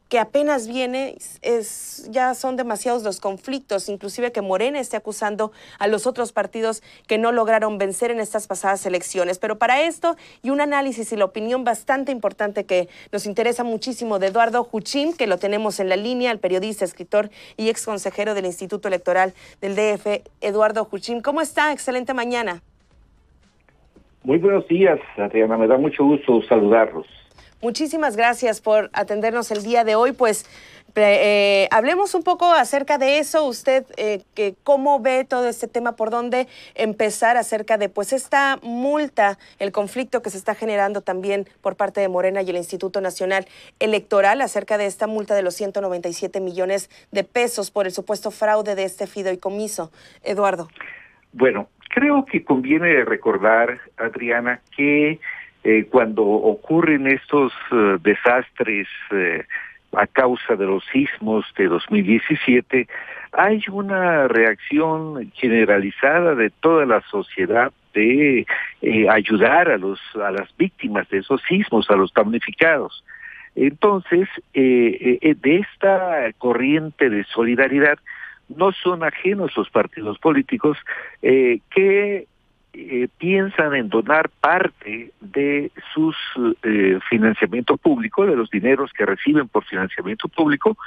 que apenas viene, ya son demasiados los conflictos, inclusive que Morena esté acusando a los otros partidos que no lograron vencer en estas pasadas elecciones. Pero para esto, y un análisis y la opinión bastante importante que nos interesa muchísimo de Eduardo Juchín, que lo tenemos en la línea, el periodista, escritor y ex consejero del Instituto Electoral del DF, Eduardo Juchín. ¿Cómo está? Excelente mañana. Muy buenos días, Adriana, me da mucho gusto saludarlos. Muchísimas gracias por atendernos el día de hoy. Pues hablemos un poco acerca de eso. Usted, ¿cómo ve todo este tema? ¿Por dónde empezar acerca de pues esta multa, el conflicto que se está generando también por parte de Morena y el Instituto Nacional Electoral acerca de esta multa de los 197 millones de pesos por el supuesto fraude de este fideicomiso? Eduardo. Bueno, creo que conviene recordar, Adriana, que cuando ocurren estos desastres a causa de los sismos de 2017, hay una reacción generalizada de toda la sociedad de ayudar a las víctimas de esos sismos, a los damnificados. Entonces, de esta corriente de solidaridad no son ajenos los partidos políticos que piensan en donar parte de sus financiamiento público, de los dineros que reciben por financiamiento público,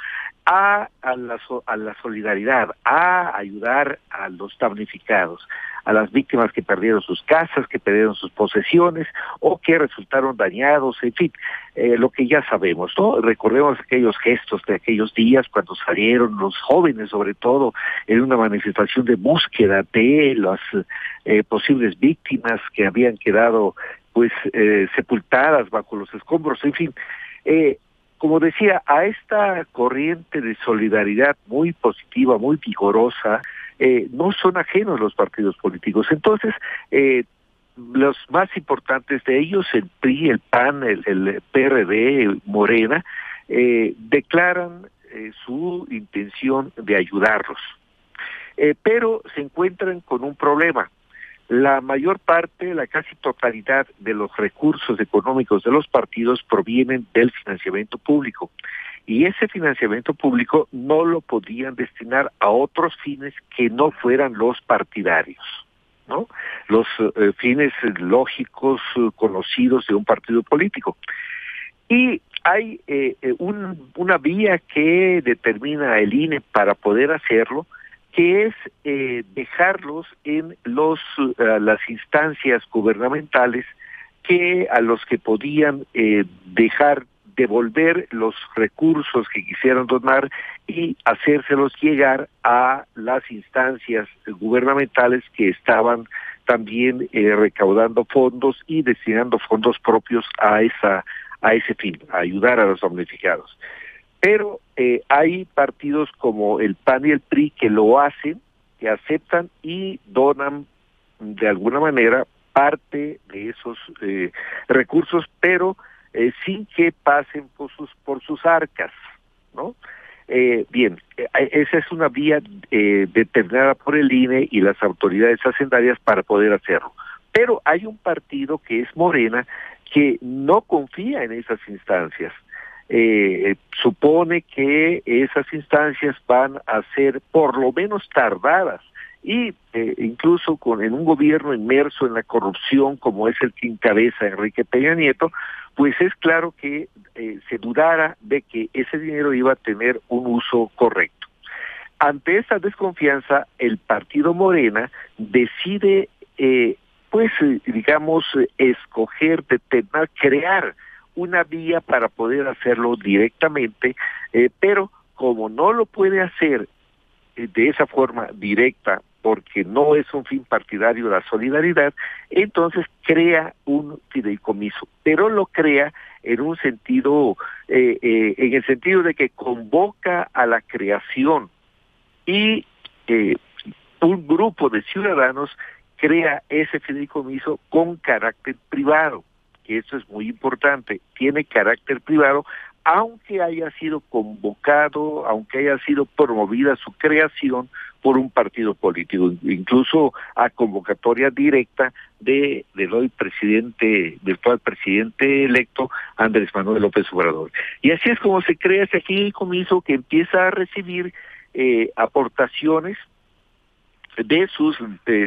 a la solidaridad, a ayudar a los damnificados, a las víctimas que perdieron sus casas, que perdieron sus posesiones o que resultaron dañados, en fin, lo que ya sabemos, ¿no? Recordemos aquellos gestos de aquellos días cuando salieron los jóvenes, sobre todo, en una manifestación de búsqueda de las posibles víctimas que habían quedado pues sepultadas bajo los escombros, en fin. Como decía, a esta corriente de solidaridad muy positiva, muy vigorosa, no son ajenos los partidos políticos. Entonces, los más importantes de ellos, el PRI, el PAN, el PRD, Morena, declaran su intención de ayudarlos. Pero se encuentran con un problema. La mayor parte, la casi totalidad de los recursos económicos de los partidos provienen del financiamiento público. Y ese financiamiento público no lo podían destinar a otros fines que no fueran los partidarios, ¿no? Los fines lógicos, conocidos de un partido político. Y hay una vía que determina el INE para poder hacerlo, que es dejarlos en las instancias gubernamentales a los que podían devolver los recursos que quisieran donar y hacérselos llegar a las instancias gubernamentales que estaban también recaudando fondos y destinando fondos propios a ese fin, a ayudar a los damnificados. Pero hay partidos como el PAN y el PRI que lo hacen, que aceptan y donan de alguna manera parte de esos recursos, pero sin que pasen por sus arcas, ¿no? Bien, esa es una vía determinada por el INE y las autoridades hacendarias para poder hacerlo. Pero hay un partido que es Morena que no confía en esas instancias. Supone que esas instancias van a ser por lo menos tardadas y incluso en un gobierno inmerso en la corrupción como es el que encabeza Enrique Peña Nieto, pues es claro que se dudara de que ese dinero iba a tener un uso correcto. Ante esa desconfianza, el partido Morena decide, escoger, crear una vía para poder hacerlo directamente, pero como no lo puede hacer de esa forma directa, porque no es un fin partidario la solidaridad, entonces crea un fideicomiso, pero lo crea en un sentido, en el sentido de que convoca a la creación y un grupo de ciudadanos crea ese fideicomiso con carácter privado. Que eso es muy importante, tiene carácter privado aunque haya sido convocado, aunque haya sido promovida su creación por un partido político, incluso a convocatoria directa del hoy presidente, del actual presidente electo, Andrés Manuel López Obrador. Y así es como se crea ese fideicomiso que empieza a recibir aportaciones de sus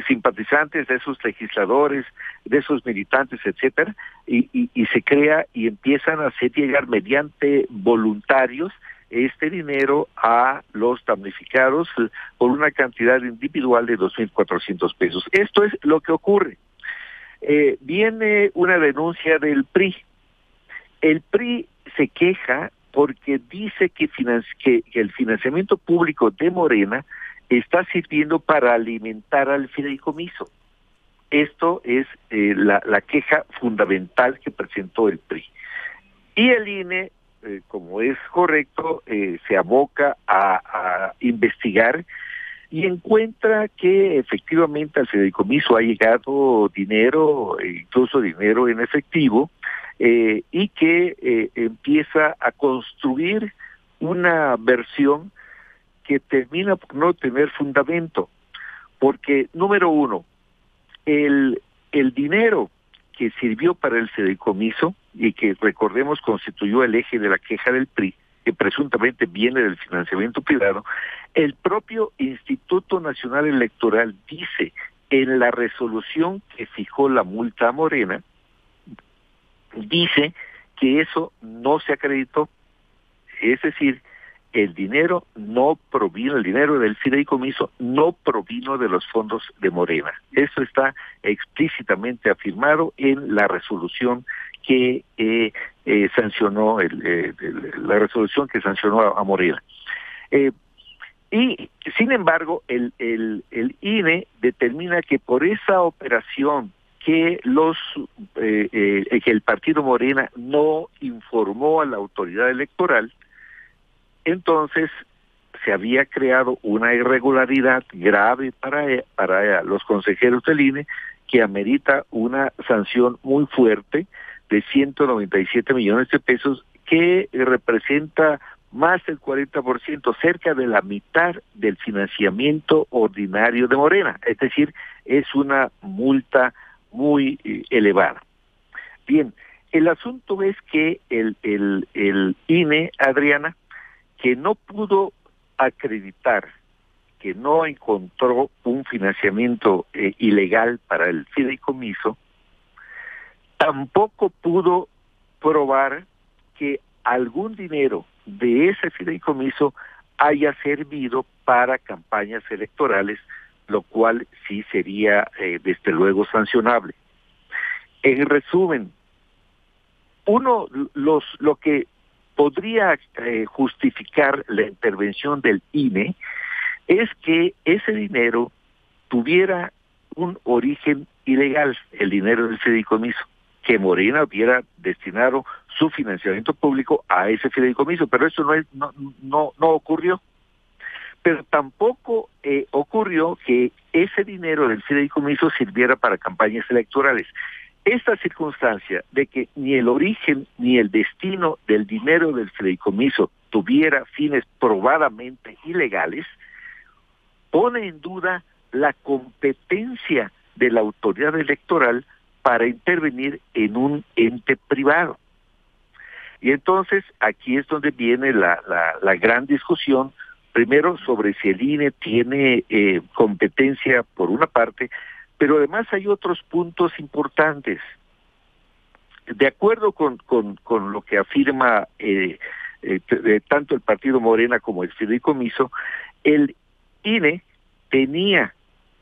simpatizantes, de sus legisladores, de sus militantes, etcétera, y se crea y empiezan a hacer llegar mediante voluntarios este dinero a los damnificados por una cantidad individual de 2.400 pesos. Esto es lo que ocurre. Viene una denuncia del PRI. El PRI se queja porque dice que el financiamiento público de Morena está sirviendo para alimentar al fideicomiso. Esto es la queja fundamental que presentó el PRI. Y el INE, como es correcto, se aboca a investigar y encuentra que efectivamente al fideicomiso ha llegado dinero, incluso dinero en efectivo, y que empieza a construir una versión que termina por no tener fundamento, porque, número uno, el dinero que sirvió para el fideicomiso y que, recordemos, constituyó el eje de la queja del PRI, que presuntamente viene del financiamiento privado, el propio Instituto Nacional Electoral dice en la resolución que fijó la multa a Morena, dice que eso no se acreditó, es decir, el dinero del fideicomiso no provino de los fondos de Morena. Eso está explícitamente afirmado en la resolución que sancionó la resolución que sancionó a Morena. Y sin embargo, el INE determina que por esa operación que el partido Morena no informó a la autoridad electoral, entonces se había creado una irregularidad grave para los consejeros del INE que amerita una sanción muy fuerte de 197 millones de pesos, que representa más del 40%, cerca de la mitad del financiamiento ordinario de Morena. Es decir, es una multa muy elevada. Bien, el asunto es que el INE, Adriana, que no pudo acreditar, que no encontró un financiamiento ilegal para el fideicomiso, tampoco pudo probar que algún dinero de ese fideicomiso haya servido para campañas electorales, lo cual sí sería desde luego sancionable. En resumen, lo que podría justificar la intervención del INE es que ese dinero tuviera un origen ilegal, el dinero del fideicomiso, que Morena hubiera destinado su financiamiento público a ese fideicomiso, pero eso no ocurrió. Pero tampoco ocurrió que ese dinero del fideicomiso sirviera para campañas electorales. Esta circunstancia de que ni el origen ni el destino del dinero del fideicomiso tuviera fines probadamente ilegales, pone en duda la competencia de la autoridad electoral para intervenir en un ente privado. Y entonces aquí es donde viene la gran discusión, primero sobre si el INE tiene competencia por una parte, pero además hay otros puntos importantes. De acuerdo con lo que afirma tanto el partido Morena como el fideicomiso, el INE tenía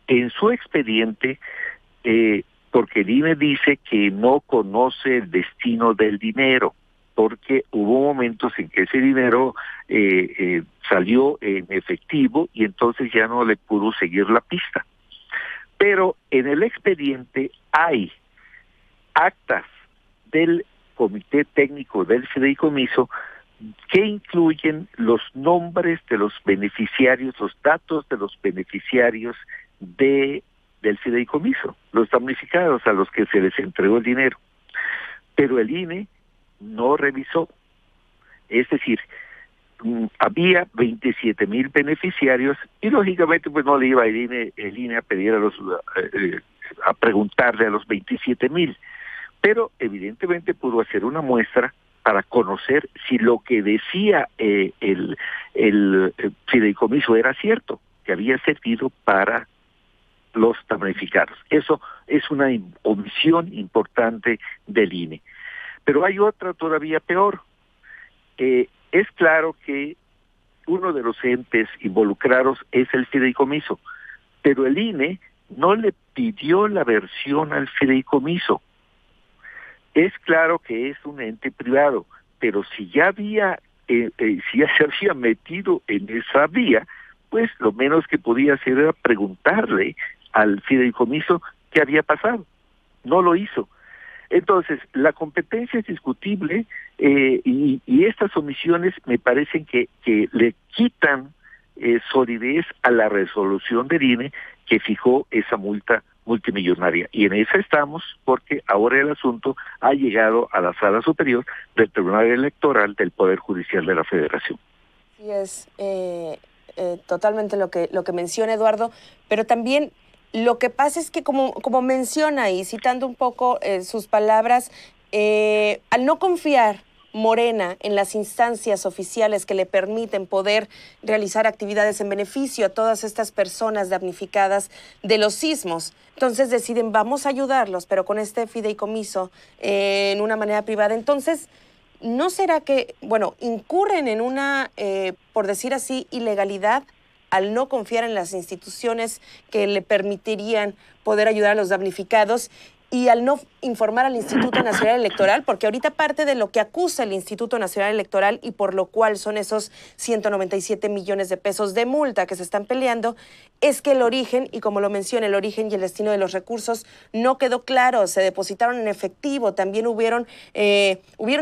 en su expediente, porque el INE dice que no conoce el destino del dinero, porque hubo momentos en que ese dinero salió en efectivo y entonces ya no le pudo seguir la pista. Pero en el expediente hay actas del Comité Técnico del Fideicomiso que incluyen los nombres de los beneficiarios, los datos de los beneficiarios del fideicomiso, los damnificados a los que se les entregó el dinero. Pero el INE no revisó. Es decir, había 27,000 beneficiarios y lógicamente pues no le iba el INE a pedir a preguntarle a los 27,000, pero evidentemente pudo hacer una muestra para conocer si lo que decía el fideicomiso era cierto, que había servido para los damnificados. Eso es una omisión importante del INE. Pero hay otra todavía peor. Es claro que uno de los entes involucrados es el fideicomiso, pero el INE no le pidió la versión al fideicomiso. Es claro que es un ente privado, pero si ya si ya se había metido en esa vía, pues lo menos que podía hacer era preguntarle al fideicomiso qué había pasado. No lo hizo. Entonces, la competencia es discutible y estas omisiones me parecen que le quitan solidez a la resolución del INE que fijó esa multa multimillonaria. Y en esa estamos porque ahora el asunto ha llegado a la Sala Superior del Tribunal Electoral del Poder Judicial de la Federación. Sí, es totalmente lo que menciona Eduardo, pero también lo que pasa es que como menciona y citando un poco sus palabras, al no confiar Morena en las instancias oficiales que le permiten poder realizar actividades en beneficio a todas estas personas damnificadas de los sismos, entonces deciden vamos a ayudarlos, pero con este fideicomiso en una manera privada. Entonces, ¿no será que, incurren en una, por decir así, ilegalidad al no confiar en las instituciones que le permitirían poder ayudar a los damnificados y al no informar al Instituto Nacional Electoral? Porque ahorita parte de lo que acusa el Instituto Nacional Electoral y por lo cual son esos 197 millones de pesos de multa que se están peleando, es que el origen, y como lo menciona, el origen y el destino de los recursos no quedó claro, se depositaron en efectivo, también hubieron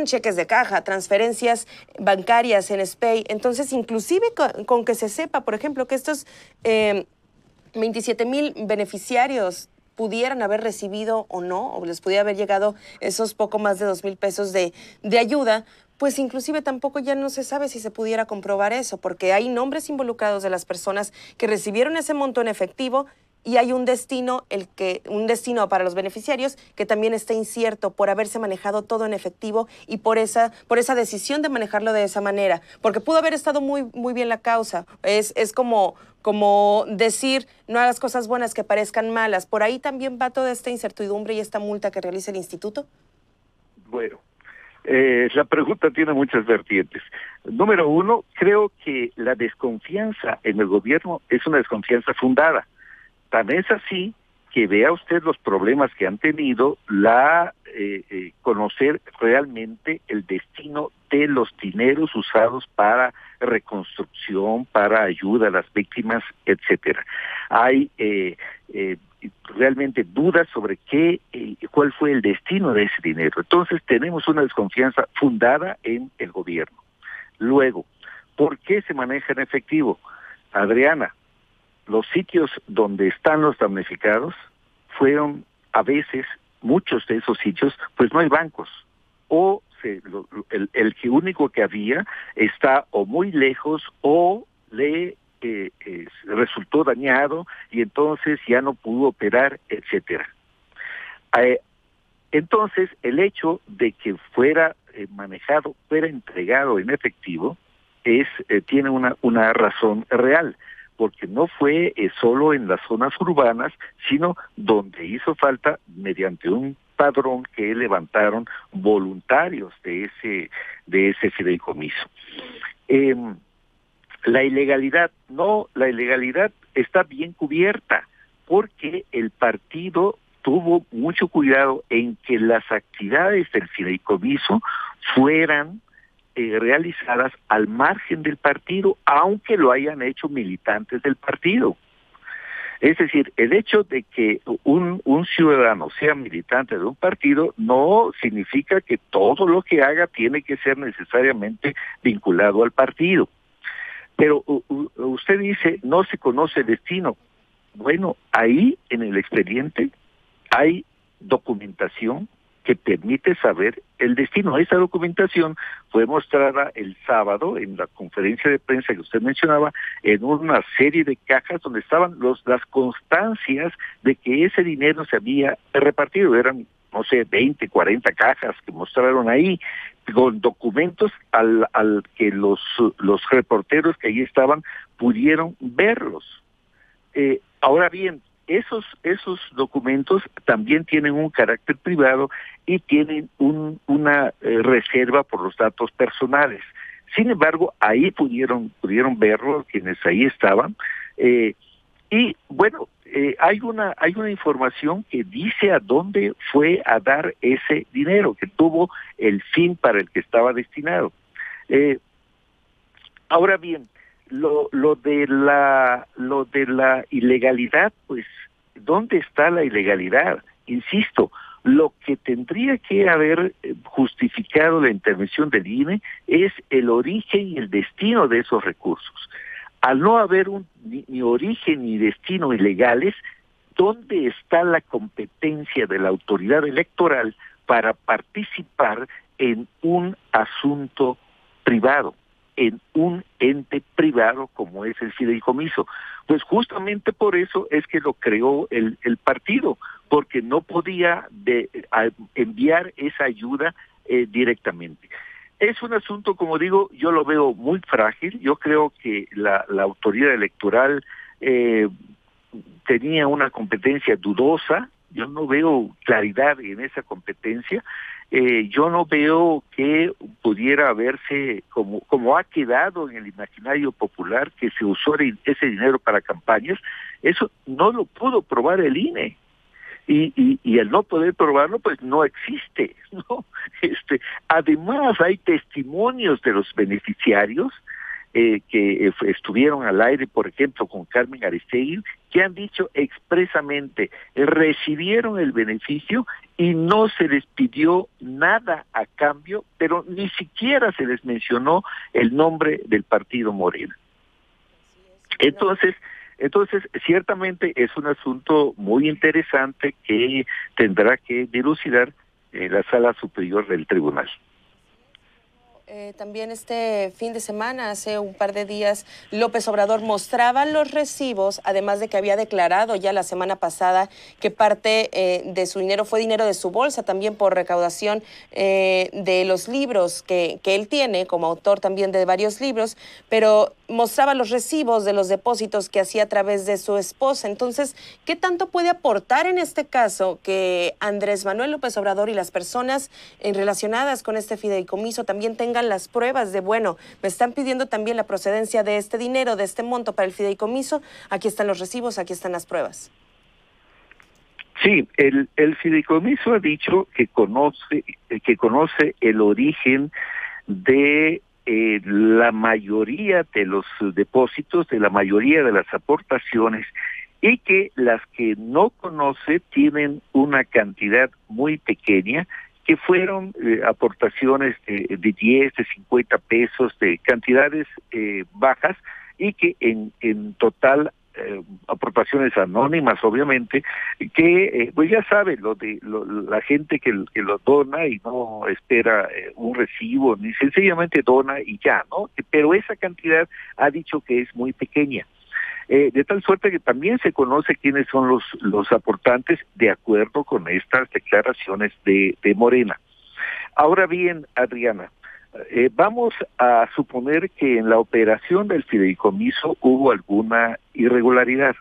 cheques de caja, transferencias bancarias en SPEI. Entonces, inclusive con que se sepa, por ejemplo, que estos 27,000 beneficiarios pudieran haber recibido o no, o les pudiera haber llegado esos poco más de 2,000 pesos de ayuda, pues inclusive tampoco ya no se sabe si se pudiera comprobar eso, porque hay nombres involucrados de las personas que recibieron ese monto en efectivo y hay un destino para los beneficiarios que también está incierto por haberse manejado todo en efectivo y por esa decisión de manejarlo de esa manera, porque pudo haber estado muy, muy bien la causa. Es como decir, no hagas cosas buenas que parezcan malas. ¿Por ahí también va toda esta incertidumbre y esta multa que realiza el instituto? Bueno, la pregunta tiene muchas vertientes. Número uno, creo que la desconfianza en el gobierno es una desconfianza fundada. Tan es así que vea usted los problemas que han tenido conocer realmente el destino de los dineros usados para reconstrucción, para ayuda a las víctimas, etcétera. Hay realmente dudas sobre cuál fue el destino de ese dinero. Entonces tenemos una desconfianza fundada en el gobierno. Luego, ¿por qué se maneja en efectivo? Adriana, los sitios donde están los damnificados fueron a veces, muchos de esos sitios, pues no hay bancos, o el único que había está o muy lejos o le resultó dañado y entonces ya no pudo operar, etcétera. Entonces, el hecho de que fuera manejado, fuera entregado en efectivo, tiene una razón real, porque no fue solo en las zonas urbanas, sino donde hizo falta mediante un padrón que levantaron voluntarios de ese fideicomiso. La ilegalidad está bien cubierta, porque el partido tuvo mucho cuidado en que las actividades del fideicomiso fueran realizadas al margen del partido, aunque lo hayan hecho militantes del partido. Es decir, el hecho de que un ciudadano sea militante de un partido no significa que todo lo que haga tiene que ser necesariamente vinculado al partido. Pero usted dice, no se conoce el destino. Bueno, ahí en el expediente hay documentación que permite saber el destino. Esta documentación fue mostrada el sábado en la conferencia de prensa que usted mencionaba, en una serie de cajas donde estaban las constancias de que ese dinero se había repartido. Eran, no sé, 20, 40 cajas que mostraron ahí, con documentos al que los reporteros que ahí estaban pudieron verlos. Ahora bien, esos documentos también tienen un carácter privado y tienen una reserva por los datos personales. Sin embargo, ahí pudieron verlo quienes ahí estaban. Y bueno, hay una información que dice a dónde fue a dar ese dinero, que tuvo el fin para el que estaba destinado. Ahora bien, lo de la ilegalidad, pues, ¿dónde está la ilegalidad? Insisto, lo que tendría que haber justificado la intervención del INE es el origen y el destino de esos recursos. Al no haber ni origen ni destino ilegales, ¿dónde está la competencia de la autoridad electoral para participar en un asunto privado, en un ente privado como es el fideicomiso? Pues justamente por eso es que lo creó el partido, porque no podía enviar esa ayuda directamente. Es un asunto, como digo, yo lo veo muy frágil. Yo creo que la autoridad electoral tenía una competencia dudosa. Yo no veo claridad en esa competencia. Yo no veo que pudiera verse como ha quedado en el imaginario popular, que se usó ese dinero para campañas. Eso no lo pudo probar el INE. Y al no poder probarlo, pues no existe, ¿no? Además, hay testimonios de los beneficiarios que estuvieron al aire, por ejemplo, con Carmen Aristegui, que han dicho expresamente, recibieron el beneficio y no se les pidió nada a cambio, pero ni siquiera se les mencionó el nombre del partido Morena. Entonces, ciertamente es un asunto muy interesante que tendrá que dilucidar la Sala Superior del Tribunal. También este fin de semana, hace un par de días, López Obrador mostraba los recibos, además de que había declarado ya la semana pasada que parte de su dinero fue dinero de su bolsa, también por recaudación de los libros que él tiene, como autor también de varios libros, pero mostraba los recibos de los depósitos que hacía a través de su esposa. Entonces, ¿qué tanto puede aportar en este caso que Andrés Manuel López Obrador y las personas relacionadas con este fideicomiso también tengan las pruebas de, bueno, me están pidiendo también la procedencia de este dinero, de este monto para el fideicomiso, aquí están los recibos, aquí están las pruebas? Sí, el fideicomiso ha dicho que conoce el origen de la mayoría de los depósitos, de la mayoría de las aportaciones, y que las que no conoce tienen una cantidad muy pequeña, que fueron aportaciones de 10, de 50 pesos, de cantidades bajas, y que en total aportaciones anónimas, obviamente, que pues ya sabe la gente que lo dona y no espera un recibo, ni sencillamente dona y ya, ¿no? Pero esa cantidad ha dicho que es muy pequeña. De tal suerte que también se conoce quiénes son los aportantes de acuerdo con estas declaraciones de Morena. Ahora bien, Adriana, vamos a suponer que en la operación del fideicomiso hubo alguna irregularidad.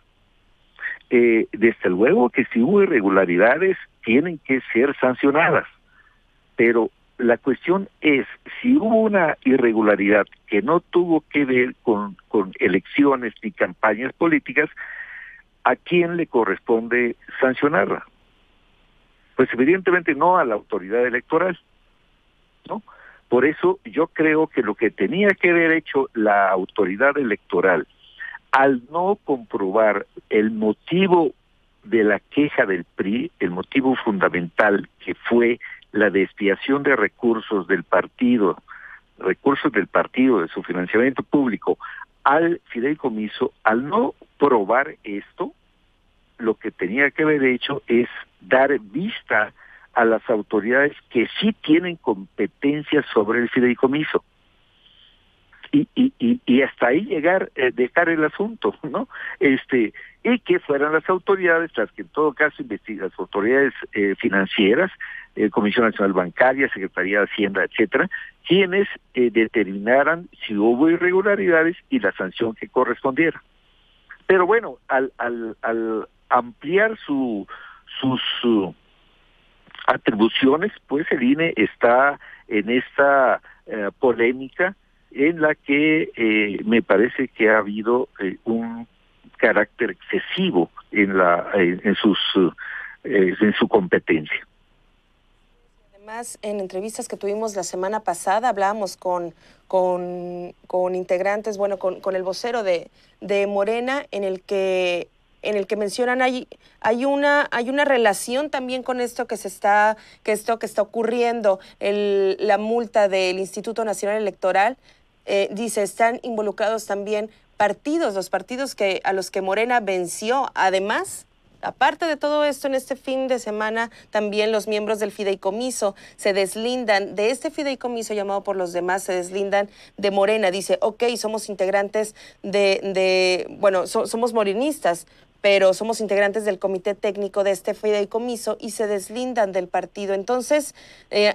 Desde luego que si hubo irregularidades, tienen que ser sancionadas, pero la cuestión es, si hubo una irregularidad que no tuvo que ver con elecciones ni campañas políticas, ¿a quién le corresponde sancionarla? Pues evidentemente no a la autoridad electoral, ¿no? Por eso yo creo que lo que tenía que haber hecho la autoridad electoral, al no comprobar el motivo de la queja del PRI, el motivo fundamental que fue la desviación de recursos del partido, de su financiamiento público al fideicomiso, al no probar esto, lo que tenía que haber hecho es dar vista a las autoridades que sí tienen competencia sobre el fideicomiso. Y hasta ahí dejar el asunto, ¿no? Y que fueran las autoridades, las que en todo caso investigan, las autoridades financieras, Comisión Nacional Bancaria, Secretaría de Hacienda, etcétera, quienes determinaran si hubo irregularidades y la sanción que correspondiera. Pero bueno, al ampliar sus atribuciones, pues el INE está en esta polémica en la que me parece que ha habido un carácter excesivo en su competencia. Además, en entrevistas que tuvimos la semana pasada, hablábamos con integrantes, bueno, con el vocero de Morena, en el que mencionan hay una relación también con esto que está ocurriendo, la multa del Instituto Nacional Electoral. Dice, están involucrados también los partidos a los que Morena venció. Además, aparte de todo esto, en este fin de semana, también los miembros del fideicomiso se deslindan de este fideicomiso llamado por los demás, se deslindan de Morena. Dice, ok, somos integrantes somos morenistas, pero somos integrantes del comité técnico de este fideicomiso y se deslindan del partido. Entonces,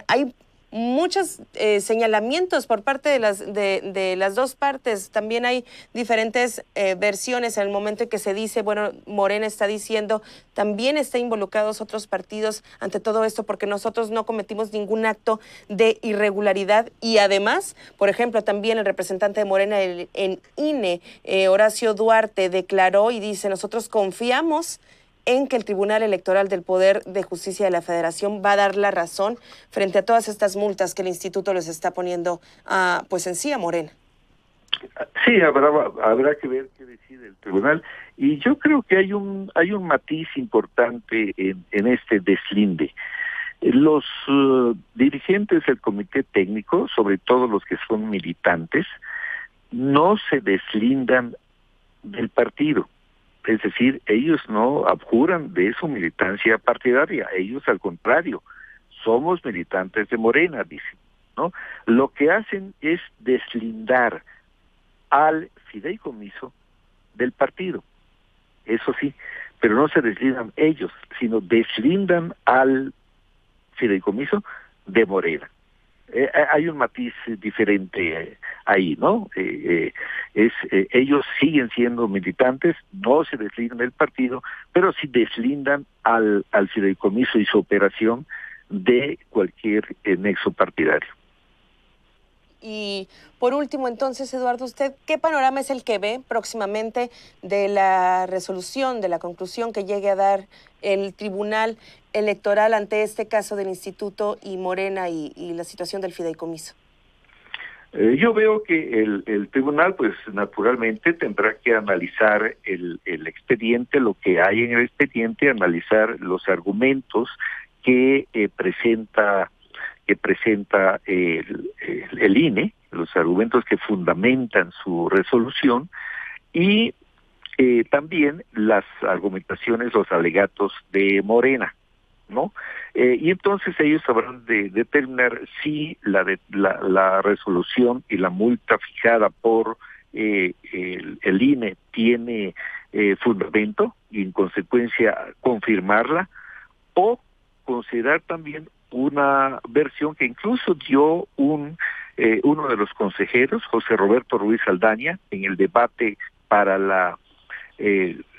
hay muchos señalamientos por parte de las dos partes. También hay diferentes versiones en el momento en que se dice, bueno, Morena está diciendo, también está involucrados otros partidos ante todo esto porque nosotros no cometimos ningún acto de irregularidad. Y además, por ejemplo, también el representante de Morena en INE, Horacio Duarte, declaró y dice, nosotros confiamos en que el Tribunal Electoral del Poder de Justicia de la Federación va a dar la razón frente a todas estas multas que el instituto les está poniendo pues en sí a Morena. Sí, habrá que ver qué decide el tribunal, y yo creo que hay un matiz importante en este deslinde. Los dirigentes del comité técnico, sobre todo los que son militantes, no se deslindan del partido. Es decir, ellos no abjuran de su militancia partidaria, ellos al contrario, somos militantes de Morena, dicen, ¿no? Lo que hacen es deslindar al fideicomiso del partido, eso sí, pero no se deslindan ellos, sino deslindan al fideicomiso de Morena. Hay un matiz diferente ahí, ¿no? Ellos siguen siendo militantes, no se deslindan del partido, pero sí deslindan al fideicomiso y su operación de cualquier nexo partidario. Y por último, entonces, Eduardo, ¿usted qué panorama es el que ve próximamente de la resolución, de la conclusión que llegue a dar el Tribunal Electoral ante este caso del Instituto y Morena y la situación del fideicomiso? Yo veo que el tribunal, pues naturalmente tendrá que analizar el expediente, lo que hay en el expediente, analizar los argumentos que presenta el INE, los argumentos que fundamentan su resolución, y también las argumentaciones, los alegatos de Morena, ¿no? Y entonces ellos habrán de determinar si la resolución y la multa fijada por el INE tiene fundamento y en consecuencia confirmarla, o considerar también una versión que incluso dio uno de los consejeros, José Roberto Ruiz Saldaña, en el debate para la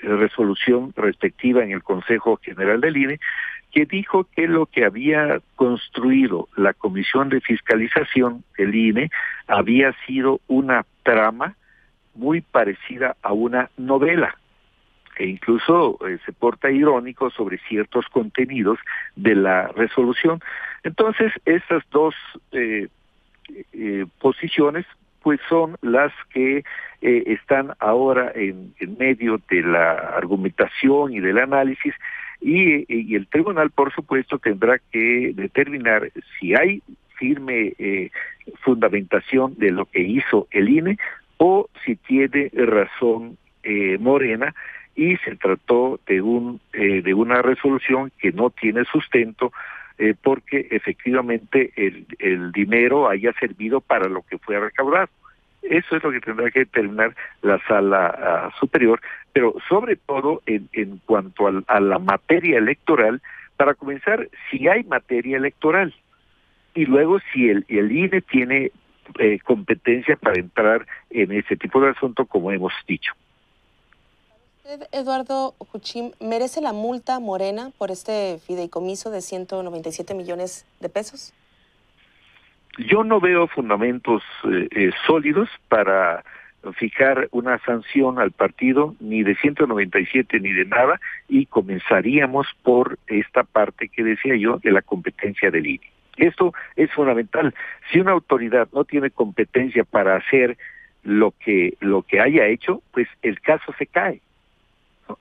resolución respectiva en el Consejo General del INE, que dijo que lo que había construido la Comisión de Fiscalización del INE había sido una trama muy parecida a una novela, e incluso se porta irónico sobre ciertos contenidos de la resolución. Entonces, estas dos posiciones pues son las que están ahora en medio de la argumentación y del análisis, y el tribunal, por supuesto, tendrá que determinar si hay firme fundamentación de lo que hizo el INE o si tiene razón Morena y se trató de una resolución que no tiene sustento porque efectivamente el dinero haya servido para lo que fue recaudado. Eso es lo que tendrá que determinar la sala superior, pero sobre todo en cuanto a la materia electoral, para comenzar, si hay materia electoral, y luego si el INE tiene competencia para entrar en ese tipo de asunto, como hemos dicho. ¿Usted, Eduardo Juchim, merece la multa Morena por este fideicomiso de 197 millones de pesos? Yo no veo fundamentos sólidos para fijar una sanción al partido, ni de 197 ni de nada, y comenzaríamos por esta parte que decía yo de la competencia del INE. Esto es fundamental. Si una autoridad no tiene competencia para hacer lo que haya hecho, pues el caso se cae.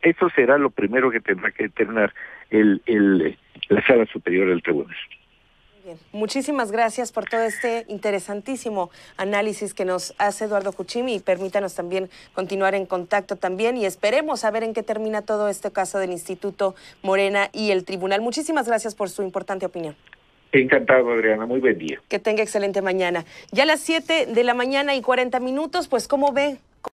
Eso será lo primero que tendrá que determinar la Sala Superior del Tribunal. Bien. Muchísimas gracias por todo este interesantísimo análisis que nos hace Eduardo Juchim, y permítanos también continuar en contacto también, y esperemos a ver en qué termina todo este caso del Instituto Morena y el Tribunal. Muchísimas gracias por su importante opinión. Encantado, Adriana. Muy buen día. Que tenga excelente mañana. Ya a las 7 de la mañana y 40 minutos, pues ¿cómo ve